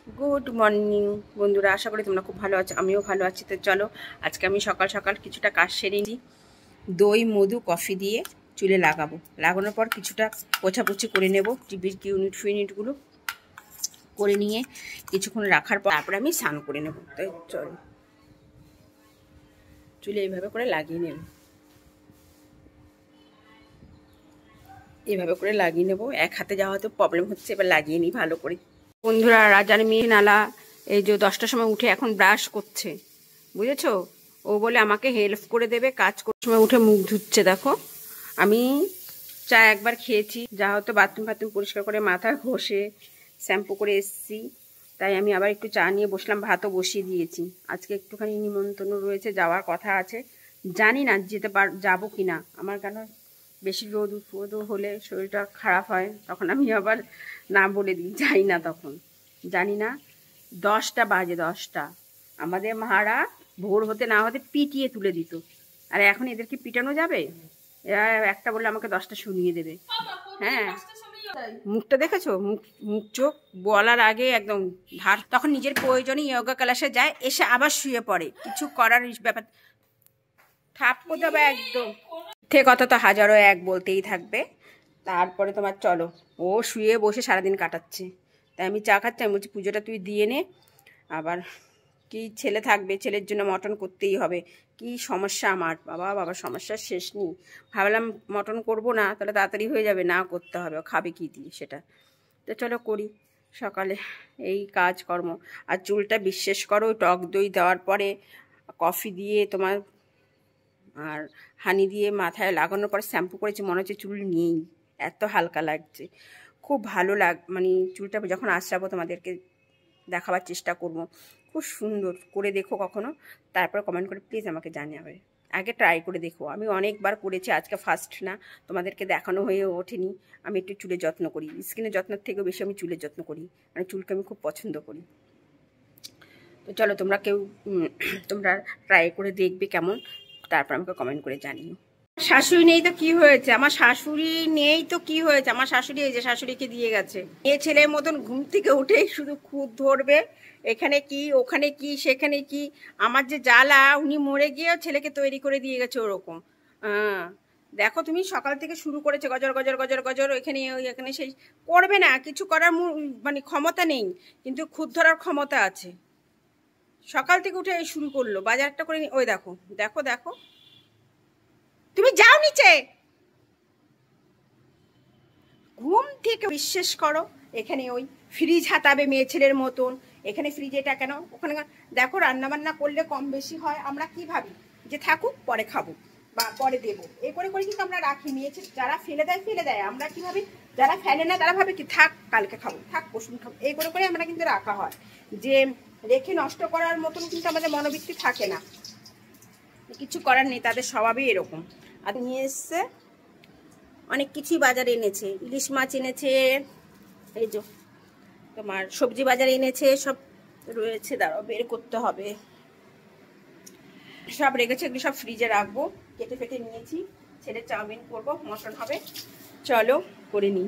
Good morning বন্ধুরা, আশা করি তোমরা খুব ভালো আছো। আমিও ভালো আছি। তো চলো, আজকে আমি সকাল সকাল কিছুটা কাজ সেরে নিই। দই মধু কফি দিয়ে চুলে লাগানোর পর কিছুটা পোছাপুছি করে নেব, টিভির ইউনিটগুলো করে নিয়ে কিছুক্ষণ রাখার পর তারপরে আমি স্নান করে নেব। তাই চলো, চুলে এইভাবে করে লাগিয়ে নেব, এইভাবে করে লাগিয়ে নেব। এক হাতে যাওয়া হয়তো প্রবলেম হচ্ছে, এবার লাগিয়ে নিই ভালো করে। বন্ধুরা, রাজার মেয়ে নালা এই যে 10টার সময় উঠে এখন ব্রাশ করছে, বুঝেছো? ও বলে আমাকে হেল্প করে দেবে, কাজ করার সময় উঠে মুখ ধুচ্ছে। দেখো, আমি চা একবার খেয়েছি, যা হয়তো বাথরুম পরিষ্কার করে মাথা ঘষে শ্যাম্পু করে এসছি, তাই আমি আবার একটু চা নিয়ে বসলাম। ভাতও বসিয়ে দিয়েছি। আজকে একটুখানি নিমন্ত্রণ রয়েছে, যাওয়ার কথা আছে। জানি না যাবো কিনা। আমার কেন বেশি রোদ হলে শরীরটা খারাপ হয়, তখন আমি আবার না বলে দিই, যাই না। তখন জানি না। 10টা বাজে, 10টা। আমাদের মারা ভোর হতে না হতে পিটিয়ে তুলে দিত, আর এখন এদেরকে পিটানো যাবে? এরা একটা বললে আমাকে 10টা শুনিয়ে দেবে। হ্যাঁ, মুখটা দেখেছো? মুখ চোখ বলার আগে একদম ধার। তখন নিজের প্রয়োজনে যোগা ক্লাসে যায়, এসে আবার শুয়ে পড়ে। কিছু করার ব্যাপার থাপ্পো দেবে একদম। মিথ্যে কথা তো হাজারো এক বলতেই থাকবে। তারপরে তোমার চলো, ও শুয়ে বসে সারাদিন কাটাচ্ছে, তাই আমি চা খাচ্ছি। আমি বলছি পুজোটা তুই দিয়ে নে। আবার কি ছেলে থাকবে, ছেলের জন্য মটন করতেই হবে। কি সমস্যা আমার, বাবা বাবা, সমস্যার শেষ নেই। ভাবলাম মটন করব না, তাহলে তাড়াতাড়ি হয়ে যাবে, না করতে হবে। খাবে কি দিয়ে সেটা? তো চলো করি সকালে এই কাজকর্ম। আর চুলটা বিশ্বাস করো, টক দই দেওয়ার পরে কফি দিয়ে তোমার আর হানি দিয়ে মাথায় লাগানোর পর শ্যাম্পু করেছি, মনে হচ্ছে চুল নেই, এত হালকা লাগছে। খুব ভালো মানে চুলটা যখন আঁচড়াবো তোমাদেরকে দেখাবার চেষ্টা করব। খুব সুন্দর করে দেখো কখনো, তারপর কমেন্ট করে প্লিজ আমাকে জানাবে। আগে ট্রাই করে দেখো। আমি অনেকবার করেছি, আজকে ফার্স্ট না, তোমাদেরকে দেখানো হয়ে ওঠেনি। আমি একটু চুলের যত্ন করি, স্কিনের যত্নের থেকেও বেশি আমি চুলের যত্ন করি, মানে চুলকে আমি খুব পছন্দ করি। তো চলো, তোমরা ট্রাই করে দেখবে কেমন, তারপর আমাকে কমেন্ট করে জানিও। শাশুড়ি নেই তো কি হয়েছে, আমার শাশুড়ি নেই তো কি হয়েছে, আমার শাশুড়ি এই যে শাশুড়িকে দিয়ে গেছে। মেয়ে ছেলের মতন ঘুম থেকে উঠেই শুধু খুদ ধরবে, এখানে কি ওখানে কি সেখানে কি। আমার যে জ্বালা, উনি মরে গিয়েও ছেলেকে তৈরি করে দিয়ে গেছে ওরকম। হ্যাঁ, দেখো তুমি, সকাল থেকে শুরু করেছে গজর গজর গজর গজর, এখানে ওই এখানে সেই। করবে না, কিছু করার মানে ক্ষমতা নেই, কিন্তু খুদ ধরার ক্ষমতা আছে। সকাল থেকে উঠে শুরু করলো, বাজারটা করে ওই দেখো দেখো দেখো। তুমি যাও নিচে। ঘুম থেকে বিশ্বাস করো, এখানে ওই ফ্রিজ হাতাবে মেয়ে ছেলের মতন। এখানে ফ্রিজ এটা কেন, ওখানে দেখো। রান্না বান্না করলে কম বেশি হয়, আমরা কি ভাবি যে থাকুক, পরে খাবো বা পরে দেবো, এ করে করে কিন্তু আমরা রাখি। মেয়ে ছেলে যারা ফেলে দেয়, আমরা কি ভাবি? যারা ফেলে না তারা ভাবে কি থাক কালকে খাবো, থাক পরশুদিন খাবো, এই করে করে আমরা কিন্তু রাখা হয়। যে রেখে নষ্ট করার মতন কিন্তু আমাদের মনোবৃত্তি থাকে না। কিছু করার নেই, তাদের স্বভাবই এরকম। আর নিয়ে এসছে অনেক কিছুই, বাজারে এনেছে, ইলিশ মাছ এনেছে, এই যে তোমার সবজি বাজারে এনেছে, সব রয়েছে। দাঁড়াও, বের করতে হবে। সব রেখেছে, এগুলো সব ফ্রিজে রাখবো। কেটে ফেটে নিয়েছি, ছেলে চাউমিন করবো, মটন হবে। চলো করে নিই।